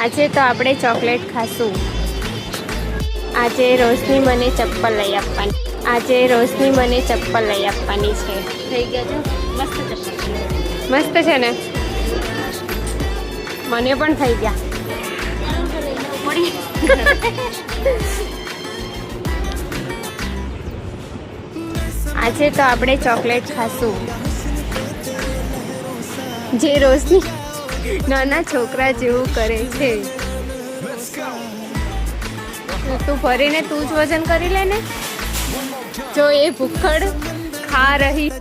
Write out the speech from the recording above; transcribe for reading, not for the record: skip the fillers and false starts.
આજે તો આપણે ચોકલેટ ખાશું. આજે રોશની મને ચપ્પલ લઈ આપવાની. આજે રોશની મને ચપ્પલ લઈ આપવાની છે. થઈ ગયા છો મસ્ત ચપ્પલ. મસ્ત છે ને? મને પણ થઈ ગયા. આજે તો આપણે ચોકલેટ ખાશું. જે રોશની નાના છોકરા જેવું કરે છે. તું ભરીને તું જ વજન કરી લે ને. જો એ ભૂખડ ખા રહી.